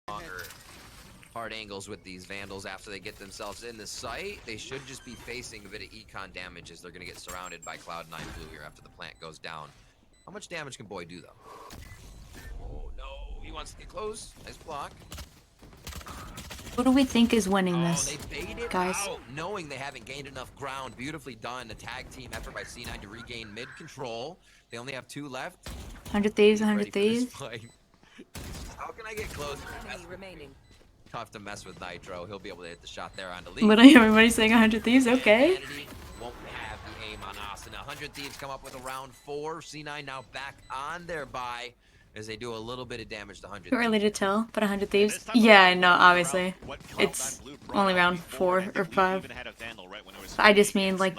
longer hard angles with these Vandals after they get themselves in the site. They should just be facing a bit of econ damage as they're going to get surrounded by Cloud9 Blue here after the plant goes down. How much damage can Boy do, though? Oh, no. He wants to get close. Nice block. Who do we think is winning this, they baited guys? out, knowing they haven't gained enough ground. Beautifully done. A tag team effort by C9 to regain mid control. They only have 2 left. 100 Thieves, 100 Thieves. How can I get closer? Remaining. Tough to mess with Nitro. He'll be able to hit the shot there on the lead. Literally everybody's saying 100 Thieves, okay. Vanity won't have the aim on Austin. 100 Thieves come up with a round 4. C9 now back on their bye as they do a little bit of damage to 100 Too early to tell, but 100 Thieves. Yeah, no, obviously. It's only round 4 or 5. I just mean, like,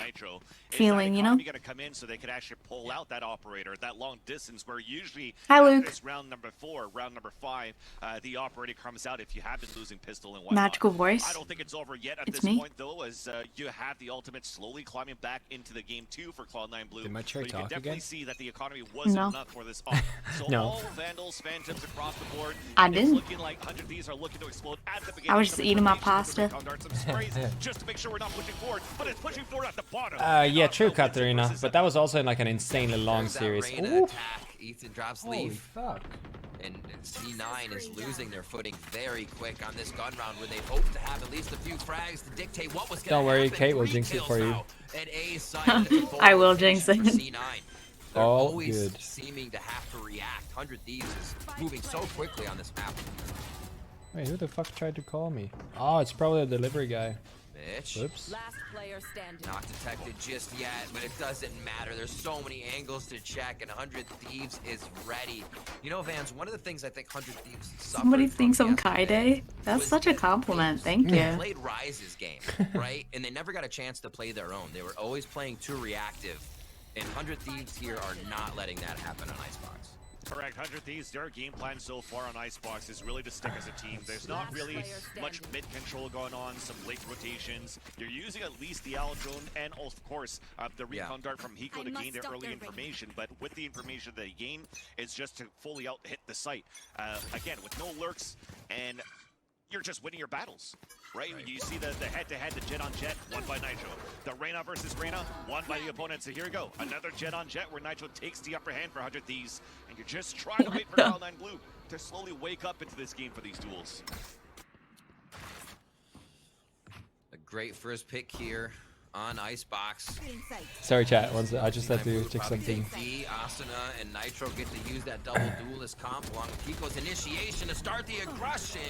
feeling, you know? You gotta come in so they could actually pull out that operator that long distance where usually Hi, Luke. this round number 4, round number 5, the operator comes out if you have been losing pistol and whatnot. Magical voice. I don't think it's over yet at It's this me. point though, as you have the ultimate slowly climbing back into the game 2 for Cloud9 Blue. Did my chair But you can talk definitely again? see that the economy wasn't No. enough for this off. So No. all Vandals, Phantoms across the board. I and it's didn't. looking like 100 Thieves are looking to explode at the beginning. I was just Some eating my information with the pasta. recon darts, some sprays, just to make sure we're not pushing forward, but it's pushing forward at the bottom. Yeah, Not true, no Katarina. versus But that was also in like an insanely long There's that series. Reyna Ooh. attack. Ethan drops Holy leaf. fuck. And C9 is losing their footing very quick on this gun round where they hope to have at least a few frags to dictate what was going to Don't worry, happen. Kate will 3 jinx it kills for you. now at A's side. It's a full I will rotation jinx it. for C9. They're All always good. seeming to have to react. 100 Thieves is moving so quickly on this map. Wait, who the fuck tried to call me? Oh, it's probably a delivery guy. Bitch. Whoops. Last player standing. Not detected just yet, but it doesn't matter. There's so many angles to check, and 100 Thieves is ready. You know, Vans, one of the things I think 100 Thieves suffered Somebody from thinks I'm yesterday Kaide? That's was such a that compliment, they thank you. played Rise's game, right? And they never got a chance to play their own. They were always playing too reactive. And 100 Thieves here are not letting that happen on ICEBOX. Correct, 100 Thieves, their game plan so far on ICEBOX is really to stick as a team. There's not really much mid control going on, some late rotations. You're using at least the Owl drone and of course the recon dart from Hiko to gain their early information, but with the information they gain, it's just to fully out hit the site. Again, with no lurks, and you're just winning your battles, right? You see the head-to-head, the jet on jet, won by Nitro. The Reyna versus Reyna, won by the opponent. So here we go, another jet on jet where Nitro takes the upper hand for 100 Thieves, and you're just trying to wait for Cloud9 Blue to slowly wake up into this game for these duels. A great first pick here on ICEBOX. Sorry, chat. I just had to check Probably something. take D, Asuna, and Nitro get to use that double duelist comp along with Kiko's initiation to start the aggression.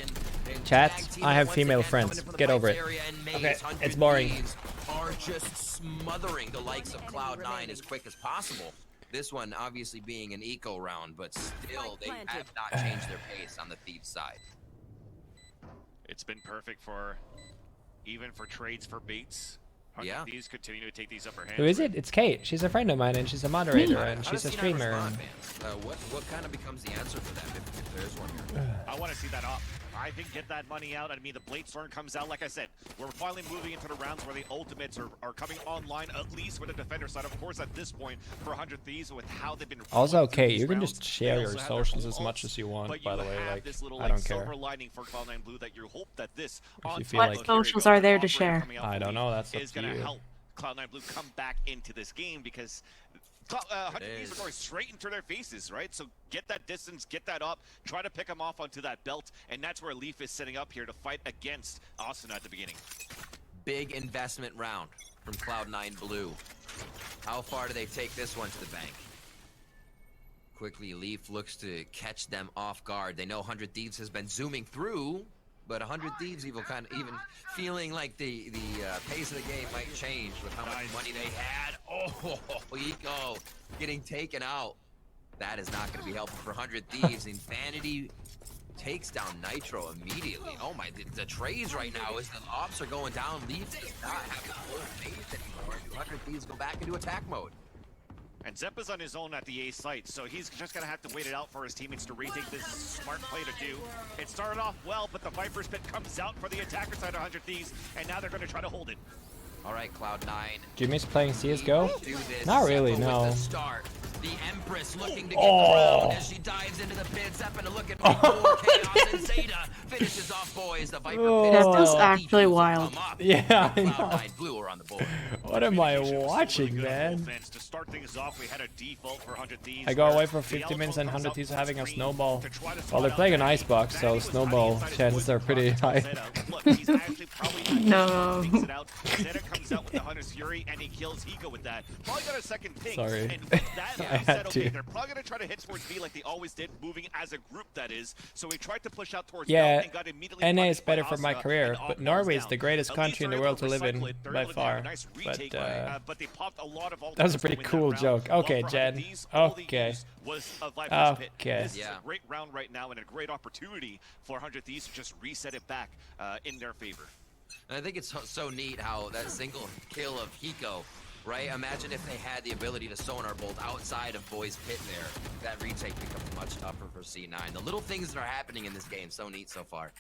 And Chat, tag team I have once female again friends. coming in from the Get over Pikes it. area, and Maze, Okay, 100 it's boring. Thieves are just smothering the likes of Cloud9 as quick as possible. This one obviously being an eco round, but still they have not changed their pace on the Thieves side. It's been perfect for, even for trades for baits. Yeah. These continue to take these upper hands. Who is it? It's Kate. She's a friend of mine and she's a moderator and How she's does a C9 streamer. respond, And... Vance? What kind of becomes the answer for them if there is one here? I want to see that up. I think get that money out. I mean, the Blade Storm comes out. Like I said, we're finally moving into the rounds where the ultimates are coming online, at least with the defender side. Of course, at this point, for 100 Thieves, with how they've been. Also, rolling through Kate, these you can rounds, just share they your also have their socials full as much ults, as you want, but by the you way. have Like, this little, I don't silver care. lining for Cloud9 Blue that you hope that this you feel What like- socials are there to operator share? coming out I from don't Leaf know, that's up is to gonna you. help Cloud9 Blue come back into this game because 100 Thieves are going straight into their faces, right? So get that distance, get that up, try to pick them off onto that belt, and that's where Leaf is setting up here to fight against Austin at the beginning. Big investment round from Cloud9 Blue. How far do they take this one to the bank? Quickly, Leaf looks to catch them off guard. They know 100 Thieves has been zooming through, but 100 Thieves even feeling like the pace of the game might change with how much money they had. Oh, Eco getting taken out. That is not going to be helpful for 100 Thieves. Insanity takes down Nitro immediately. Oh my, the trades right now as the ops are going down. Leaf does not have the full phase anymore. 100 Thieves go back into attack mode. And Zepp is on his own at the A site, so he's just going to have to wait it out for his teammates to retake this smart play to do. It started off well, but the Viper's Pit comes out for the attacker side of 100 Thieves, and now they're going to try to hold it. All right, Cloud9. Jimmy's playing CSGO? Do this. Not really, Zeppo with no. the start. The Empress looking to get the round as she dives into the pit. Stepping to look at before Chaos and Zeta finishes off boys. The Viper pit is That was down. actually Defuse will wild. come up. Yeah, I know. Cloud9 Blue are on the board. What am I Communication was still watching, really good on man? offense. To start things off, we had a default for 100 Thieves. I go where away for the 50 minutes Alto and comes 100 out Thieves from having a screen snowball. to try to Well, spot they're out playing an Vanity. icebox, so Vanity was snowball hiding inside his chances wood are pretty across high. Zeta. Look, he's actually probably not No. takes it out. Zeta comes out with the Hunter's Fury and he kills Hiko with that. Probably got a second ping. Sorry. And with that, I he had said, okay, to. they're probably going to try to hit towards B like they always did, moving as a group, that is. So he tried to push out towards Yeah, Belt and got immediately NA is punished by better for my Asuna career, and all but falls Norway is down. the greatest At country in least the they're world to able live in recycle it. They're by able to have a far. nice But retake, but they popped a lot of that was a ultimates pretty to win cool that round. joke. While Okay, for Jen. 100 Thieves, all they Okay. used was a Viper's Pit. Okay. This is Yeah. a great round right now and a great opportunity for 100 Thieves to just reset it back in their favor. And I think it's so neat how that single kill of Hiko, right? Imagine if they had the ability to sonar bolt outside of Boy's pit there. That retake becomes much tougher for C9. The little things that are happening in this game, so neat so far.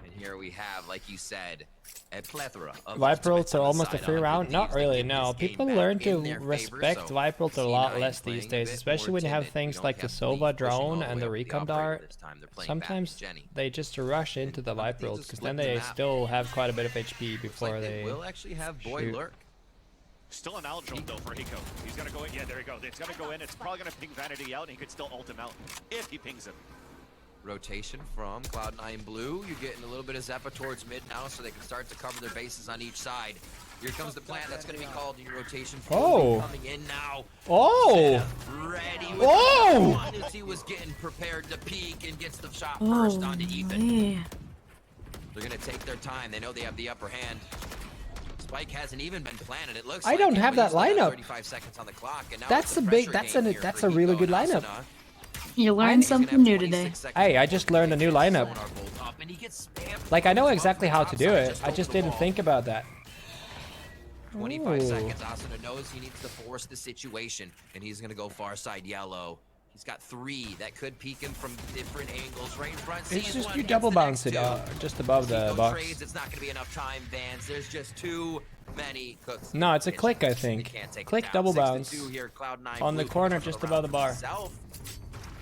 And here we have, like you said, a plethora of Viper ultimates ults are on the almost a side free of round? Thieves Not that really, give no. this game People back learn in to their favor, respect so Viper ult a lot C9 less playing these a days, bit especially more when you have timid. things We like don't the have Sova Thieves pushing drone all and way the up the recon operator dart. this time. They're playing back Sometimes to Jenny. they just rush into the Viper Thieves ult, just because split then the they map. still have quite a bit of HP Looks before like they will actually have Boy shoot. lurk. Still an Aldrome though for Hiko. He's gonna go in. Yeah, there you go. It's gonna go in. It's probably gonna ping Vanity out, and he could still ult him out if he pings him. Rotation from Cloud9 Blue. You're getting a little bit of Zeppa towards mid now, so they can start to cover their bases on each side. Here comes the plant. That's going to be called in your rotation. Oh. Coming in now. Oh! Ready with Oh! the one as he was getting prepared to peek and gets the shot first onto Ethan. man. They're going to take their time. They know they have the upper hand. Spike hasn't even been planted. It looks I like don't it, have but that he's got lineup. 35 seconds on the clock, and now That's it's a the big- pressure game here that's for a really Hiko good and lineup. Asuna. You learned He's gonna something have new 26 today. seconds Hey, I to just learned a new get his lineup. sonar bolt up, and he gets spammed Like, I know from exactly the how to do outside, it. just I over just the didn't wall. think about that. 25 Ooh. seconds. Asuna knows he needs to force the situation, and he's going to go far side yellow. He's got 3 that could peek him from different angles right in front. It's Sees just one, you hits double the bounce next it 2. just above the Hiko box. trades, it's not going to be enough time, Vans. There's just too many cooks. No, it's a in the click, kitchen. I They think. can't take it Click down. double 6 to bounce 2 here, Cloud9 on the Blue corner comes just around above the for bar. himself,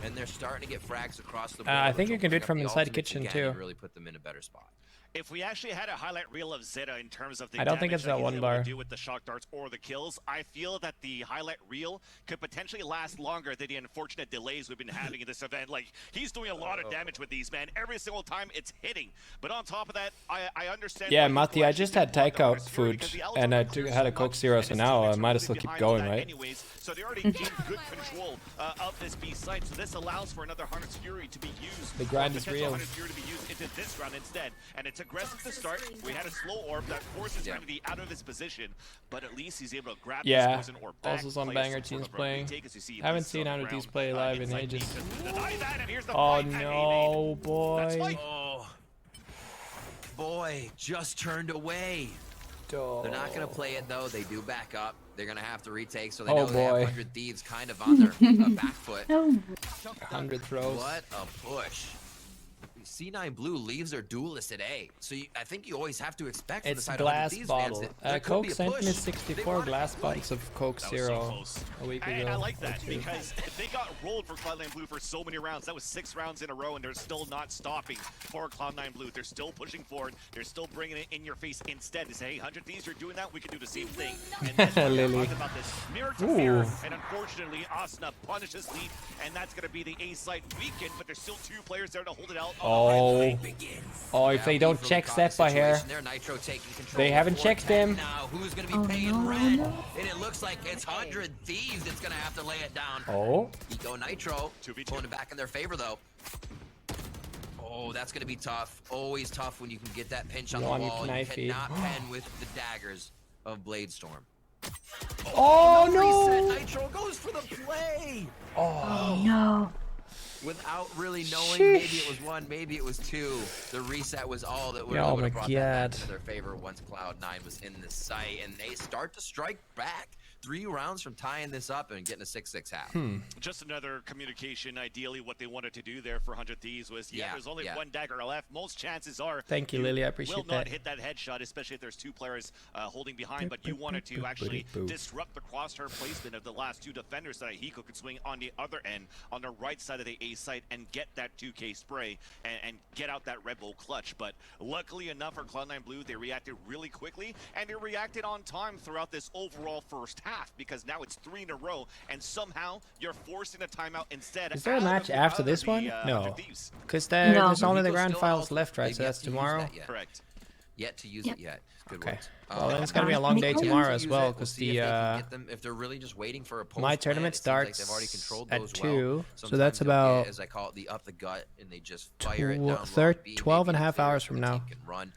and they're starting to get frags across the board. I think which you can do it opening up from the inside ultimates kitchen, again too. and really put them in a better spot. If we actually had a highlight reel of Zeta in terms of the I don't think damage it's that he's one able bar. to do with the shock darts or the kills, I feel that the highlight reel could potentially last longer than the unfortunate delays we've been having in this event. Like, he's doing a lot of damage with these, man. Every single time it's hitting. But on top of that, I understand. Yeah, why Matti, people I actually just had didn't want the takeout Hunter's Fury, food, because the and I Alto had a clears Coke up, Zero, and so it's now I still might as well keep behind going, that right? anyways. So they already gained good control of this B site. So this allows for another Hunter's Fury to be used. The grind is potential real. Hunter's Fury to be used into this round instead. And it's aggressive to start. We had a slow orb that forces Vanity out of his position, but at least he's able to grab Yeah, this poison orb back. also some play banger some sort teams of a playing. retake as you see Haven't pieces seen on the Hunter Thieves ground, play live in inside ages. team just deny that, and here's the Oh fight at no, That's boy. Spike. Oh, boy, just turned away. They're not going to play it, though. They do back up. They're going to have to retake, so they Oh, know they have boy. 100 Thieves kind of on their back foot. No. 100 throws. What a push. C9 Blue leaves their duelist at A, so I think you always have to expect from the It's side of 100 glass Thieves bottle. fans that there could Coke be a sent push. me They 64 want it glass to play. bottles of Coke That was so Zero close. a week ago. And I like or that 2. because they got rolled for Cloud9 Blue for so many rounds. That was 6 rounds in a row, and they're still not stopping for Cloud9 Blue. They're still pushing forward. They're still bringing it in your face instead. They say, hey, 100 Thieves, you're doing that. We can do the same thing. And that's what we're Lily. talking about this mirror to Ooh. mirror. And unfortunately, Asuna punishes Leaf, and that's going to be the A site weekend. But there's still 2 players there to hold it out. Oh. Oh, if Yeah, they don't Leaf really check caught the Seppa here. situation there. Nitro taking control They haven't before checked 10 him. Now, who's going to be Oh, paying no, rent? no. And it looks like it's 100 Thieves that's going to have to lay it down. Oh. Eco Nitro 2v2. pulling it back in their favor, though. Oh, that's going to be tough. Always tough when you can get that pinch on One the wall. You knifey. cannot pen with the daggers of Bladestorm. Oh Reset. no! Nitro goes for the play. Oh no. Without really knowing, Sheesh. maybe it was 1, maybe it was 2. The reset was all that would Oh have my brought that back God. to their favor once Cloud9 was in the site, and they start to strike back. 3 rounds from tying this up and getting a 6-6 half. Just another communication. Ideally, what they wanted to do there for 100 Thieves was, there's only one dagger left. Most chances are Thank you, Lily. I appreciate will that. not hit that headshot, especially if there's 2 players holding behind. But you wanted to actually disrupt the crosshair placement of the last 2 defenders that Hiko could swing on the other end, on the right side of the A site, and get that 2K spray and get out that Red Bull clutch. But luckily enough for Cloud9 Blue, they reacted really quickly, and they reacted on time throughout this overall first half, because now it's 3 in a row, and somehow you're forcing a timeout instead. Is there a match after this one? No, because there's only the grand finals left, right? So that's tomorrow. Correct. Yet to use it yet. Good Okay. words. Well, then it's gonna be a long day tomorrow as well, because if they're really just waiting for a my tournament starts at 2, so that's about as I call it, the up the gut, and they just fire it down 12 and a half hours from now. Run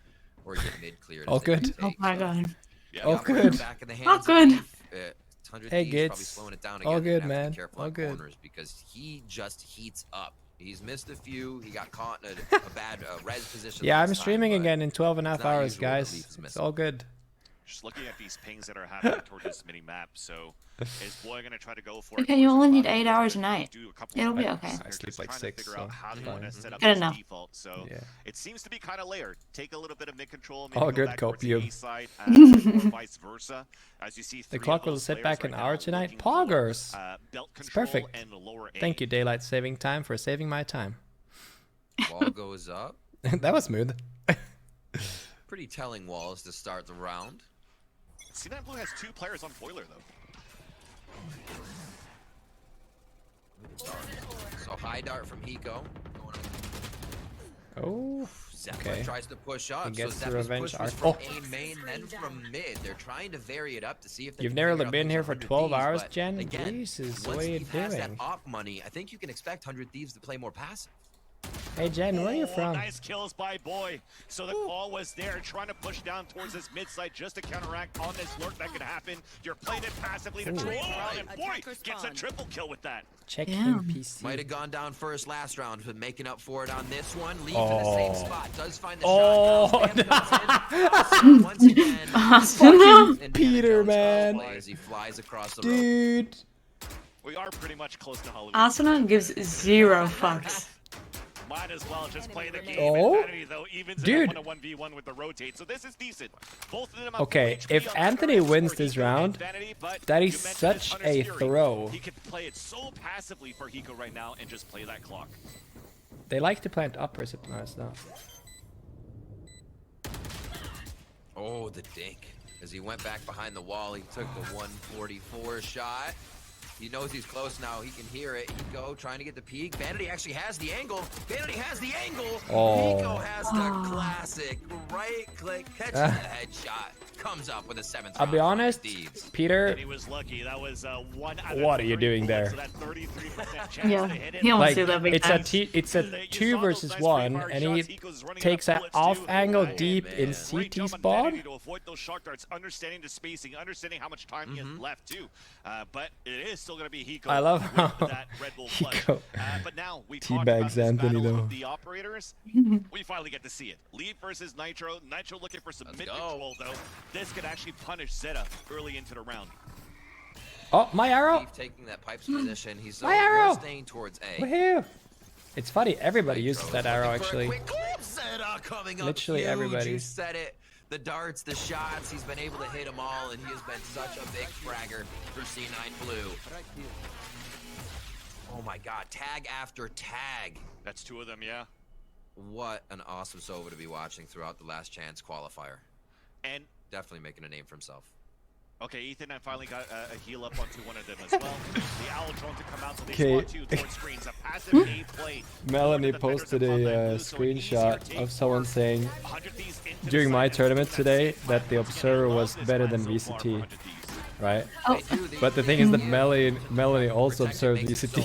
or get mid cleared. Oh, good. Oh my god. Oh, good. Oh, good. Hey, Gits. Probably slowing it down All again. good, Have to be man. careful All on good. corners because he just heats up. He's missed a few. He got caught in a bad res position. Yeah, last I'm streaming time, but again in 12 and a half it's not hours, usual that guys. Leaf is It's missing. all good. Just looking at these pings that are happening toward this mini map, so is Boy gonna try to go for it? Okay, you only need 8 hours a night. Do a couple It'll of be things. okay. They're I sleep just like trying 6, to figure out so how they fine. want to set up Good this enough. default. So Yeah. it seems to be kind of layered. Take a little bit of mid control, All maybe go good, back towards the copium. A side, or vice versa. As you see, The 3 clock of will those sit players back right an now hour tonight. looking for, Poggers. belt It's control perfect. and lower A. Thank you, Daylight Saving Time, for saving my time. Wall goes up. That was smooth. Pretty telling walls to start the round. C9 Blue has 2 players on Boiler though. So high dart from Hiko. Oh, Zeppelin okay. tries to push up. He gets so the Zeppelin's revenge push was arc. from A main, then from mid. They're trying to vary it up to see if they You've can never figure out been things here on for 100 12 Thieves, hours, but Jen? again, Jesus, once what are you he has that doing? op money, I think you can expect 100 Thieves to play more passive. Hey, Jen, where are you from? Nice kills by Boy. So the call was there, trying to push down towards this mid side just to counteract on this lurk that could happen. You're playing it passively to trade around, and Boy gets a triple kill with that. Check Damn. him, PC. Might have gone down first last round, but making up for it on this one. Leaf Oh. in the same spot. Does find the Oh, shot. Now, once again. Awesome. Indiana Peter, Jones man. cosplay as he flies across the road. Dude. We are pretty much close to Halloween. Asuna gives 0 fucks. Might as well just play the game. Oh. And Vanity, though, evens Dude. it up on a 1v1 with the rotate, so this is decent. Both of them have Okay, 4 HP if on Anthony turrets wins for this Hiko and round, Vanity, but that you is mentioned such Hunter's a Fury. throw. He could play it so passively for Hiko right now and just play that clock. They like to plant uppers, it's nice now. Oh, the dink. As he went back behind the wall, he took the 144 shot. He knows he's close now. He can hear it. Hiko trying to get the peak. Vanity actually has the angle. Vanity has the angle. Oh. Hiko has the classic right click, catches the headshot. Comes up with a 7th I'll be round for honest, Thieves. Peter, And he was lucky. That was 1 out of What are you 3 doing bullets, there? So that 33% chance Yeah, to hit it. he almost like, did that big it's time. it's a You 2 saw those versus nice 1, free-fire and shots. he Hiko's running takes out an of off bullets, too. angle man. deep in Great Great CT job on spawn. Vanity to avoid those shock darts, understanding the spacing, understanding how much time he has left too. But it is still going to be Hiko. I love with how that Red Bull clutch. Hiko But now we talked teabags about this Anthony, battle though. of the operators. We finally get to see it. Leaf versus Nitro. Nitro looking for some Let's mid go. control though. This could actually punish Zeta early into the round. Oh, my arrow! Leaf taking that pipes position. He's My arrow! staying towards A. Woohoo! It's funny, everybody Nitro uses is that looking arrow for a actually. quick clip. Zeta coming up Literally huge. everybody. You said it. The darts, the shots, he's been able to hit them all, and he has been such a big fragger for C9 Blue. Oh my god, tag after tag. That's 2 of them, yeah. What an awesome Sova to be watching throughout the last chance qualifier. And Definitely making a name for himself. okay, Ethan, I finally got a heal up onto one of them as well. The owl drone to come out, so they Okay. spawn 2 towards screens. A passive A play. Melanie For the defenders posted of a Cloud9 Blue, so an easier screenshot take of someone for saying 100 Thieves into the during my side. tournament That's today safe that the platform. Observer Again, was love this better plan than so far for VCT, 100 Thieves. right? Oh, But the thing is that Melanie also observed VCT.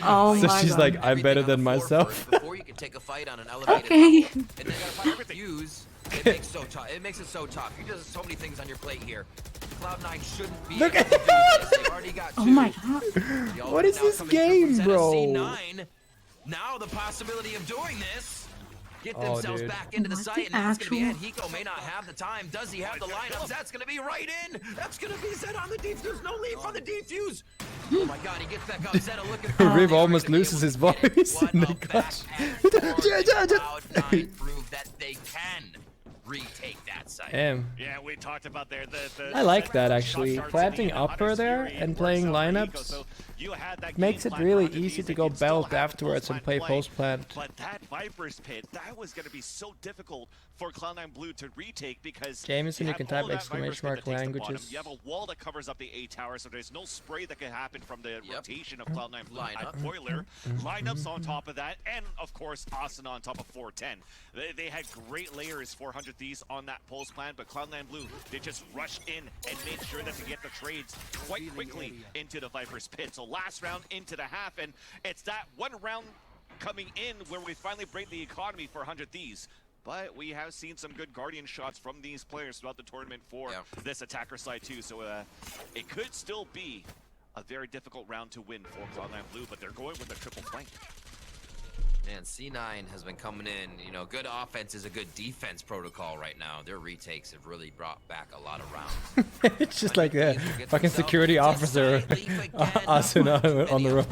Oh So my she's God. like, I'm better than myself. Before you can take a fight on an elevated Okay. level, and then you gotta fight fuse. It makes so tough. It makes it so tough. You just so many things on your plate here. Cloud9 shouldn't be Look able to at do this. They've already got 2. Oh my god. The What is now this coming through game, from Zeta bro? C9. Now the possibility of doing this. get Oh, themselves dude. back into the What site, the and that's going to be it. actual- Hiko may not have the time. Does he have the lineups? That's going to be right in. That's going to be Zed on the defuse. No leap on the defuse. Oh my God, he gets back up. Zed looking for Riv almost loses his voice in the clash. Cloud9 prove that they can retake that site. Damn. Yeah, we talked about there. I like that actually. Planting upper there and playing lineups makes it really easy to go belt afterwards and play post plant. But that Viper's Pit, that was going to be so difficult for Cloud9 Blue to retake because Jameson, you can have all type that exclamation Viper's Pit mark that takes the bottom. languages. You have a wall that covers up the A tower, so there's no spray that can happen from the rotation of Cloud9 Blue at Boiler. Lineups on top of that, and of course Asuna on top of 410. They had great layers, 400 Thieves on that post plan, but Cloud9 Blue, they just rushed in and made sure that to get the trades quite quickly into the Viper's Pit. So last round into the half, and it's that one round coming in where we finally break the economy for 100 Thieves. But we have seen some good Guardian shots from these players throughout the tournament for this attacker side too. So it could still be a very difficult round to win for Cloud9 Blue, but they're going with a triple flank. Man, C9 has been coming in. You know, good offense is a good defense protocol right now. Their retakes have really brought back a lot of rounds. It's just like a fucking security officer Asuna on the rope.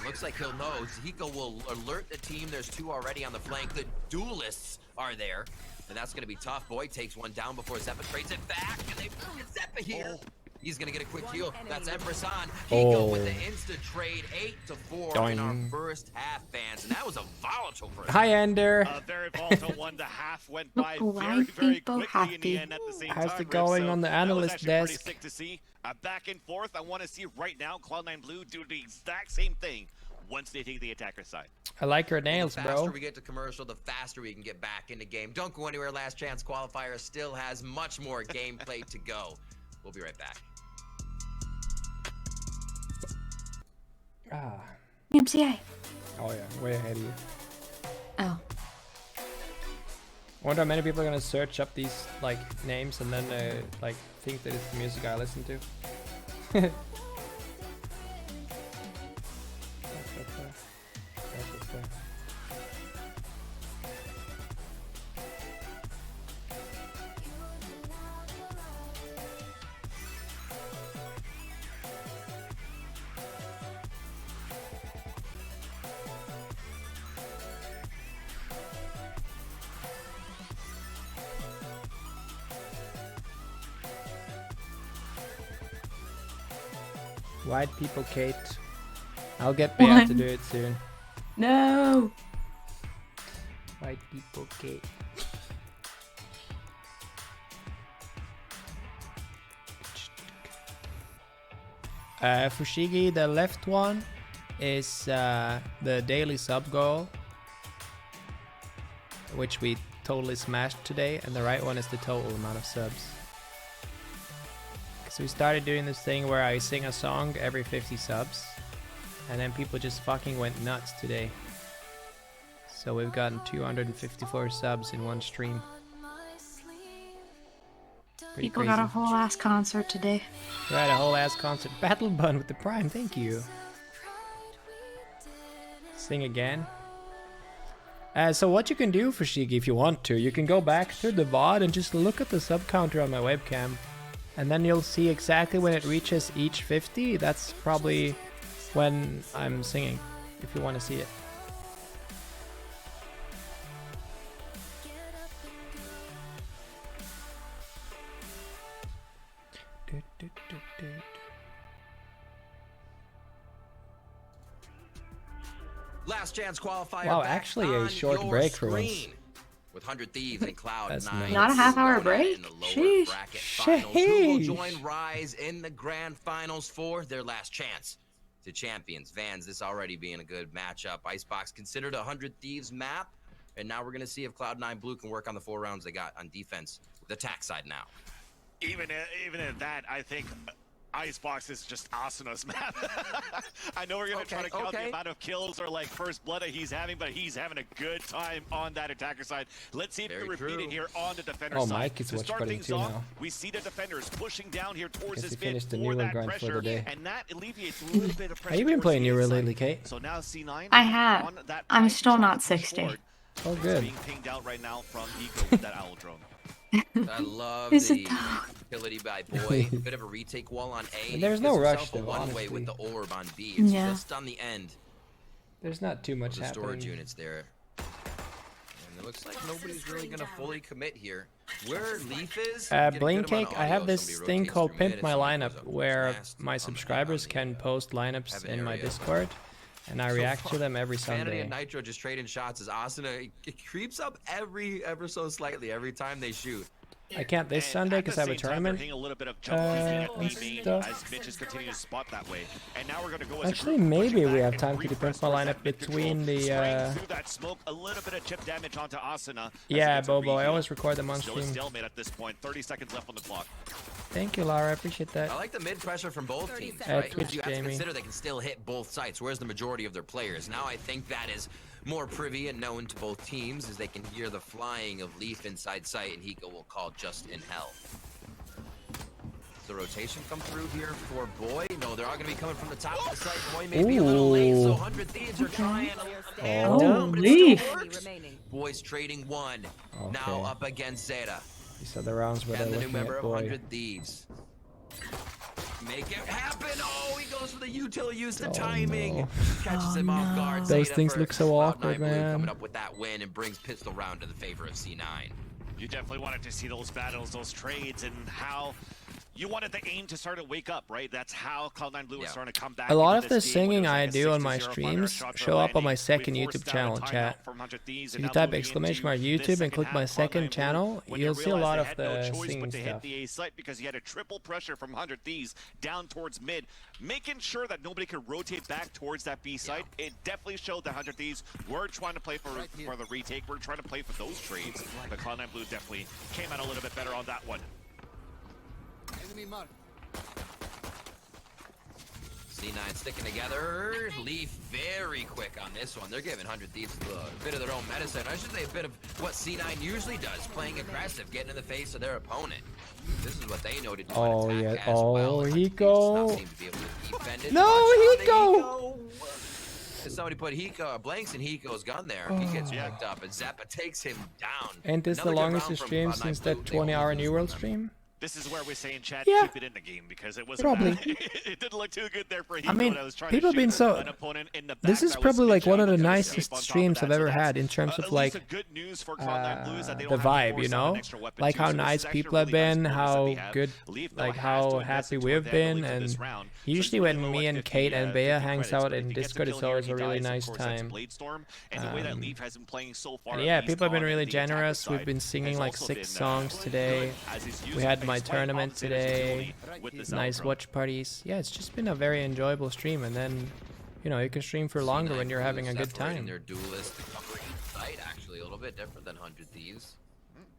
Looks like he'll know. Hiko will alert the team. There's two already on the flank. The duelists are there. And that's going to be tough. Boy takes one down before Zeppa trades it back. And they get Zeppa here. He's going to get a quick heal. That's Empress on. Hiko with the insta trade. 8-4 in our first half, fans. And that was a volatile first. Hi, Ender. A very volatile one. The half went by why very people quickly in the happy? end at the same How's time. it going So on the that was analyst actually pretty desk? sick to see. Back and forth. I want to see right now Cloud9 Blue do the exact same thing once they take the attacker side. I like her nails, The faster bro. we get to commercial, the faster we can get back into game. Don't go anywhere. Last Chance Qualifier still has much more gameplay to go. We'll be right back. Ah. MCA. Oh yeah, way ahead of you. Oh. I wonder how many people are gonna search up these like names and then like think that it's the music I listen to. White people, Kate. I'll get Bear to do it soon. No. White people, Kate. Fushigi, the left one is the daily sub goal, which we totally smashed today, and the right one is the total amount of subs. So we started doing this thing where I sing a song every 50 subs, and then people just fucking went nuts today. So we've gotten 254 subs in one stream. Pretty People crazy. got a whole ass concert today. Right, a whole ass concert. Battle Bun with the Prime, thank you. Sing again. So what you can do for Shigi if you want to, you can go back through the VOD and just look at the sub counter on my webcam. And then you'll see exactly when it reaches each 50. That's probably when I'm singing, if you want to see it. Last Chance Qualifier. Wow, back actually a on short your break for screen. With 100 Thieves and Cloud9. That's nice. Not a half-hour break? In the lower Sheesh. bracket finals. Who will Sheesh. join Rise in the grand finals for their last chance to champions? Vans, this already being a good matchup. ICEBOX considered a 100 Thieves map, and now we're going to see if Cloud9 Blue can work on the 4 rounds they got on defense with the attack side now. Even at that, I think ICEBOX is just Asuna's map. I know we're going to try to count the amount of kills or like first blood that he's having, but he's having a good time on that attacker side. Let's see if we can repeat it here on the defender side. Mike is to watch start party things too off, now. we see the defenders pushing down here towards Guess this he mid finished the for New that grind for the pressure, day. and that alleviates a little bit of pressure. Have you been towards playing the Euro inside. lately, Kate? So now C9 I have. on that I'm right, still trying not to push 60. forward. Oh, It's good. being pinged out right now from Eco with that owl drone. I love Is the it though? utility by Boy. Bit of a retake wall on A. And there's He no gives rush, himself a though, one-way honestly. with the orb on B. It's Yeah. just on the end There's not too of much the storage happening. units there. And it looks like nobody's really going to fully commit here. Where Leaf is, get a good Blaine amount Cake, of I have audio. this Somebody thing rotates called through Pimp mid, My somebody Lineup, goes up where nest my on the subscribers head on can the, post lineups heaven in my area. Discord, and I So react to far, them every Vanity and Sunday. Nitro just trading shots as Asuna it creeps up ever so slightly every time they shoot. I can't this And Sunday at because the I have a same time, tournament. they're hitting a little bit of jump peeking at and B main stuff. as Mitch is continuing to spot that way. And now we're going to go as Actually, a group, maybe pushing we back have and time to refresh defend my towards lineup that mid between control. the, Spraying through that smoke, a little bit of chip damage onto Asuna. Yeah, Bobo, I always record them on Still a stream. stalemate at this point. 30 seconds left on the clock. Thank you, Lara. I appreciate that. I like the mid pressure from both 30 teams, seconds. right? 'Cause Twitch you have to gaming. consider they can still hit both sites. Where's the majority of their players? Now I think that is more privy and known to both teams as they can hear the flying of Leaf inside sight, and Hiko will call just in hell. Does the rotation come through here for Boy? No, they're all going to be coming from the top of the site. Boy may be a little late, so Ooh. 100 Thieves are trying a man Oh. down, but it Leaf. still Enemy works. remaining. Boy's trading one. Now Okay. up against Zeta. These are the rounds where they're And the new looking member at of Boy. 100 Thieves. Make it happen! Oh, he goes for the util, use the Oh, timing. no. Catches him off guard. Those Zeta things for look so Cloud9 awkward, Blue man. Coming up with that win and brings pistol round to the favor of C9. You definitely wanted to see those battles, those trades, and how you wanted the aim to start to wake up, right? That's how Cloud9 Blue was Yeah. starting to come back. A lot into of the this game when it singing was I like a do on my 6-0 streams shots show were up on my landing. second We YouTube forced out a channel, timeout chat. from 100 Thieves, If and you now type moving exclamation into mark this YouTube and second click my half, second Cloud9 Blue, channel, when you'll they see a lot realized of they had no the choice singing but to hit stuff. the A site because he had a triple pressure from 100 Thieves down towards mid, making sure that nobody could rotate back towards that B site. It definitely showed that 100 Thieves were trying to play for the retake. We're trying to play for those trades, but Cloud9 Blue definitely came out a little bit better on that one. C9 sticking together. Leaf very quick on this one. They're giving 100 Thieves a bit of their own medicine. I should say a bit of what C9 usually does, playing aggressive, getting in the face of their opponent. This is what they know to do Oh, on attack yeah. as Oh, well. 100 Thieves Hiko. does not seem to be able to defend it No, much on the Hiko! If somebody put blanks in Hiko's gun there, he gets picked up, and Zappa takes him down. Ain't this the Another good longest round from stream Cloud9 since Blue. that They only 20-hour lose New one World member. stream? This is where we're saying, Chad, Yeah. keep it in the game because it wasn't Probably. bad. It didn't look too good there for Hiko. I mean, that was trying people to have been shoot so- an opponent in the back This is that was probably like one of the mid-jump, nicest escape on top of streams that. I've ever So that's, had in terms of at like least a good news for Cloud9 Blue is that they the don't have to vibe, force you on know, an extra weapon like too. how So this nice is actually people have a really nice been, bonus that how they have. good, Leaf, though, like has how to invest happy into we've it heavily been, for this and round. So usually he's when really low me at and 50, Kate and Bea 50 hangs credits, out but if in he gets Discord, the it's kill here, always he a really dies, of nice course, that's time. Bladestorm, and the way that Leaf has been playing so far, And at yeah, least people have been on really the attacker generous. We've side, been singing has like also 6 been, songs today. as he's We using had things my quite tournament opposite as his today. ability with this Nice outro. watch parties. Yeah, it's just been a very enjoyable stream, and then, you know, you can stream for longer C9 when you're having a good separating time. Their duelist covering sight actually a little bit different than 100 Thieves.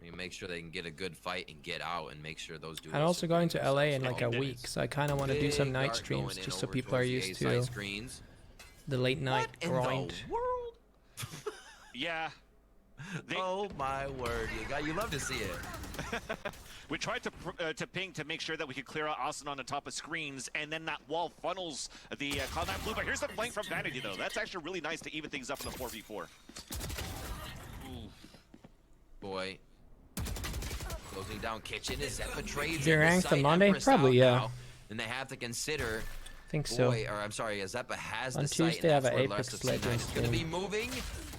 You make sure they can get a good fight and get out, and make sure those duelists. I'm also are going getting to LA in themselves like a going. week, so I kind of want to do some Big night dart streams going in just so over people are towards the used A-side to screens. the late night What in grind. the world? Yeah. They, Oh my word! You love to see it. we tried to ping to make sure that we could clear out Austin on the top of screens, and then that wall funnels the Cloud9 Blue. But here's the flank from Vanity, though. That's actually really nice to even things up in the 4v4. Boy. Closing down kitchen as Zeppa trades. They're in the ranked on site. Monday? Empress Probably, out yeah. now, and they have to consider. I think so. Boy, or I'm sorry, Zeppa has On the site, Tuesday, I have and an that's where Apex less of C9 Legends is going to be stream. moving.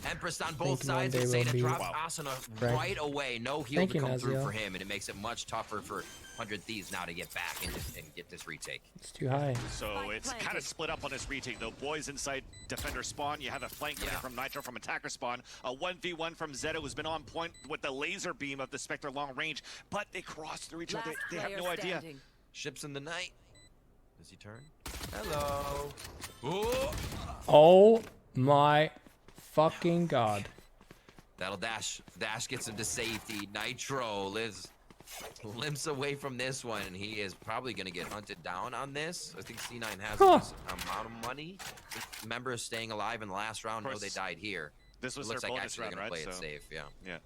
Empress on think both sides. Monday will Zeta be- drops Wow. Asuna Right. right away. No heal Thank to you, come through Nazio. for him, and it makes it much tougher for 100 Thieves now to get back and get this retake. It's too high. So it's kind of split up on this retake, though. Boys inside defender spawn. You have a flank coming from Nitro from attacker spawn. A 1v1 from Zeta, who's been on point with the laser beam of the Spectre long range, but they cross through each other. Last They have player no idea. standing. Ships in the night. Does he turn? Hello. Ooh. Oh my fucking god. That'll dash. Dash gets him to safety. Nitro limps away from this one, and he is probably going to get hunted down on this. I think C9 has a decent amount of money. Members staying alive in the last round know they died here. This was It looks their like bonus actually they're round, going to right? play it So, safe, yeah. yeah.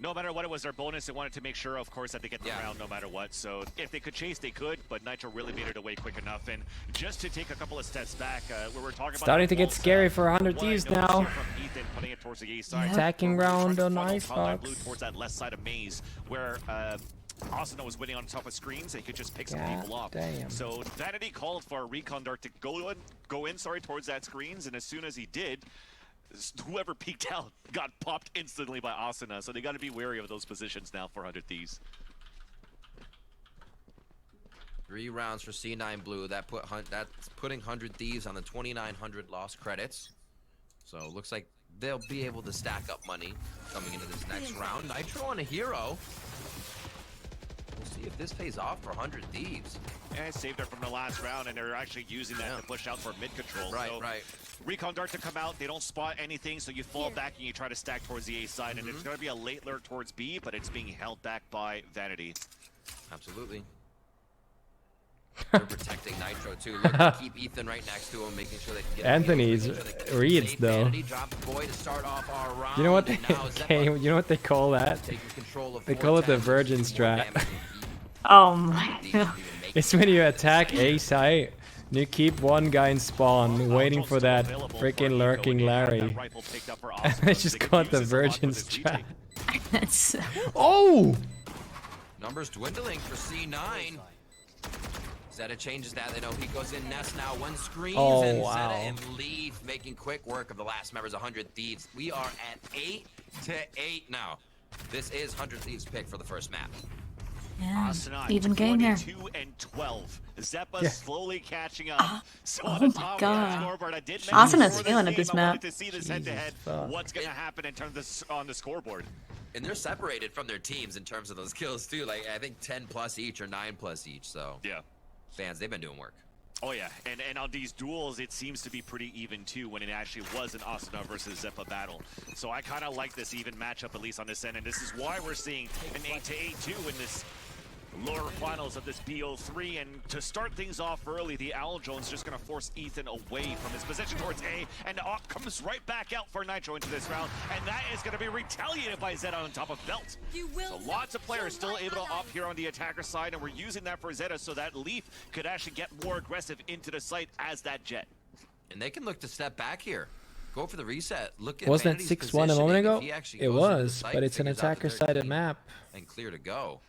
No matter what, it was their bonus. They wanted to make sure, of course, that they get the round no matter what. So if they could chase, they could, but Nitro really made it away quick enough. And just to take a couple of steps back, where we're talking Starting about to get scary for 100 Thieves now. Ethan putting it towards the A side. Attacking round on ICEBOX. Blue towards that left side of Maze, where Asuna was winning on top of screens. They could just pick some people off. Damn. So Vanity called for a recon dart to go in, towards that screens, and as soon as he did, whoever peeked out got popped instantly by Asuna, so they got to be wary of those positions now for 100 Thieves. 3 rounds for C9 Blue. That's putting 100 Thieves on the 2,900 lost credits. So it looks like they'll be able to stack up money coming into this next round. Nitro on a hero. We'll see if this pays off for 100 Thieves. And it saved her from the last round, and they're actually using that to push out for mid control. Right, so right. Recon dart to come out, they don't spot anything, so you fall back and you try to stack towards the A side, and it's going to be a late lurk towards B, but it's being held back by Vanity. Absolutely. They're protecting Nitro too. Look, to keep Ethan right next to him, making sure they can get Anthony's reads though. Vanity dropped Boy to start off our round, You know what? and You know what they call that? taking control of They call it the 410, virgin which is more strat. damage than Oh my Ethan god. even making. It's when you attack A site, and you keep one guy in spawn, waiting for that freaking lurking Larry. They just call it the virgin strat. That's Oh! Numbers dwindling for C9. Zeta changes that. They know he goes in nest now. One screens Oh, and wow. Zeta and Leaf making quick work of the last members. 100 Thieves. We are at 8-8 now. This is 100 Thieves pick for the first map. yeah. Even game here. 22 and 12. Zeppa slowly catching up. So Oh on the my top God. of that scoreboard, I did mention Asuna's before feeling this at this game, I wanted map. to see this head-to-head. fuck. What's going to happen in terms of on the scoreboard? And they're separated from their teams in terms of those kills too. Like I think 10 plus each or 9 plus each. So Yeah. fans, they've been doing work. Oh yeah, and on these duels, it seems to be pretty even too when it actually was an Asuna versus Zeppa battle. So I kind of like this even matchup, at least on this end, and this is why we're seeing an 8-8 too in this lower finals of this BO3. And to start things off early, the AverageJonas just going to force Ethan away from his position towards A, and Op comes right back out for Nitro into this round, and that is going to be retaliated by Zeta on top of Belt. So lots of players still able to op here on the attacker side, and we're using that for Zeta so that Leaf could actually get more aggressive into the site as that Jet. And they can look to step back here. Go for the reset. Look at Wasn't that Vanity's 6-1 a moment positioning. ago? If he actually It goes into the was, site, but it's an figures out that they're attacker-sided clean map. and clear to go.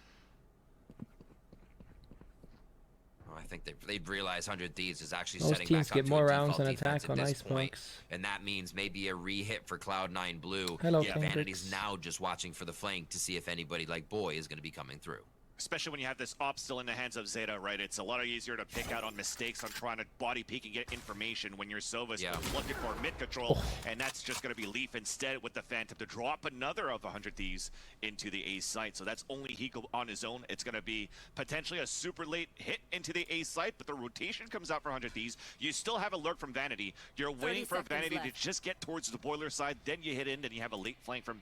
Oh, I think they've realized 100 Thieves is actually Most setting teams back up get to more a rounds default than defense attack on at this point. ICEBOX. And that means maybe a re-hit for Cloud9 Blue. Hello, Yeah, Kendricks. Vanity's now just watching for the flank to see if anybody like Boy is going to be coming through. Especially when you have this op still in the hands of Zeta, right? It's a lot easier to pick out on mistakes on trying to body peek and get information when you're Sova's looking for mid control, and that's just going to be Leaf instead with the Phantom to drop another of 100 Thieves into the A site. So that's only Hiko on his own. It's going to be potentially a super late hit into the A site, but the rotation comes out for 100 Thieves. You still have a lurk from Vanity. You're waiting for Vanity to just get towards the boiler side, then you hit in, then you have a late flank from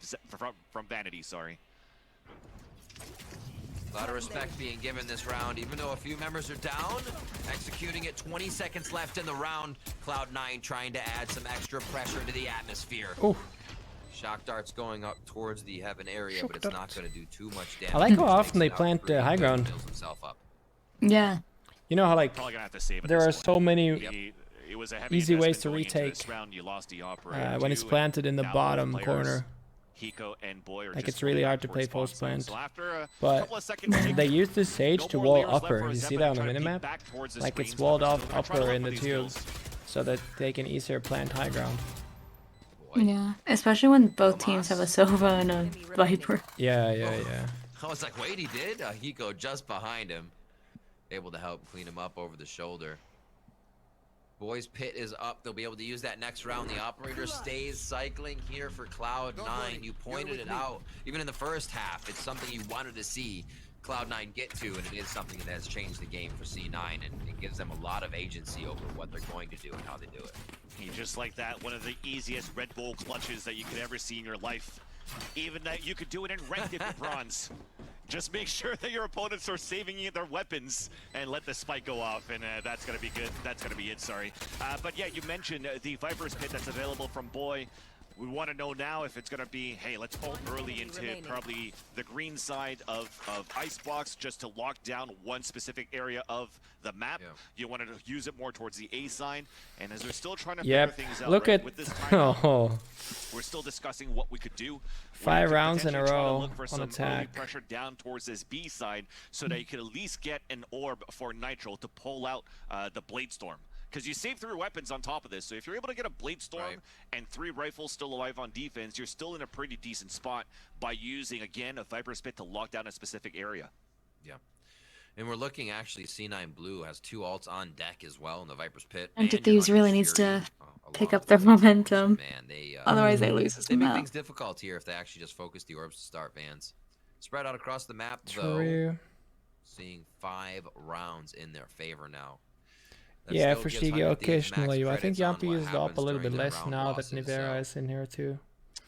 Vanity, sorry. A lot of respect being given this round, even though a few members are down. Executing it, 20 seconds left in the round. Cloud9 trying to add some extra pressure to the atmosphere. Oh. Shock darts going up towards the heaven area, but it's not going to do too much damage. I like how Just often they takes it out plant free, high ground. builds himself up. Yeah. You know how like Probably gonna have to save it there are this so one. many It was a heavy easy ways investment to going into retake this round. You lost the operator when it's too, planted in the and now bottom both players, corner. Hiko and Boy are Like, just it's really moving hard back to play towards post spawn plant. zone. So after a But couple of seconds, they use this sage no to more wall layers left upper. for You Zeppa see to that on the try to peek minimap? back towards the Like it's screens, walled but off still gonna try to upper look in for the these tubes, kills. so that they can easier plant high ground. Yeah. Especially when both teams have a Sova and a Viper. Yeah. I was like, wait, he did? Hiko just behind him. Able to help clean him up over the shoulder. Boy's pit is up. They'll be able to use that next round. The operator stays cycling here for Cloud9. You pointed it out. Even in the first half, it's something you wanted to see Cloud9 get to, and it is something that has changed the game for C9, and it gives them a lot of agency over what they're going to do and how they do it. Hey, just like that, one of the easiest Red Bull clutches that you could ever see in your life. Even that you could do it in ranked if you're bronze. Just make sure that your opponents are saving their weapons and let the spike go off, and that's going to be good. That's going to be it, sorry. But yeah, you mentioned the Viper's pit that's available from Boy. We want to know now if it's going to be, hey, let's ult early into probably the green side of ICEBOX just to lock down one specific area of the map. You want to use it more towards the A side. And as we're still trying to figure things out, look right, at with this timeout, oh, we're still discussing what we could do. 5 rounds in a row look for on some attack. early pressure down towards this B side so that you could at least get an orb for Nitro to pull out the Blade Storm. Because you save 3 weapons on top of this, so if you're able to get a Blade Storm and 3 rifles still alive on defense, you're still in a pretty decent spot by using, again, a Viper's Pit to lock down a specific area. Yeah. And we're looking, actually, C9 Blue has 2 ults on deck as well in the Viper's Pit. And your Thieves really Hunter's needs Fury, to pick up their momentum. Man, they, Otherwise they lose this they make map. things difficult here if they actually just focus the orbs to start, Vans. Spread out across the map, True. though. Seeing 5 rounds in their favor now. That Yeah, still for gives Shigi 100 Thieves occasionally. max I think credits on Yampi what is up a happens little bit during their less round now that losses, Nivera so is in here too.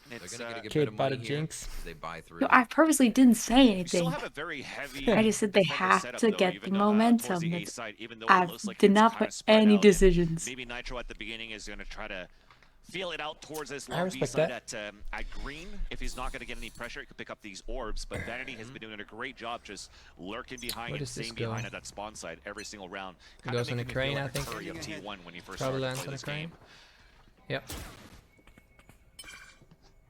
they're It's, gonna get a good Kid bit of money by the here Jinx. as they buy through. Yo, I purposely didn't say We still anything. have a very heavy I just said they defender have setup, to though, get even, the towards momentum. the A That's- side, even though I it looks like did it's not kinda put spread any out. decisions. Maybe Nitro at the beginning is going to try to feel it out towards this I long B respect side that. at green. If he's not going to get any pressure, he could pick up these orbs. But Vanity has been doing a great job just lurking behind Where and does this staying go? behind at that spawn side every single round. It goes on making the me feel crane, like I a think. Curry of T1 when he first Probably started to lands play on the this crane. game. Yep.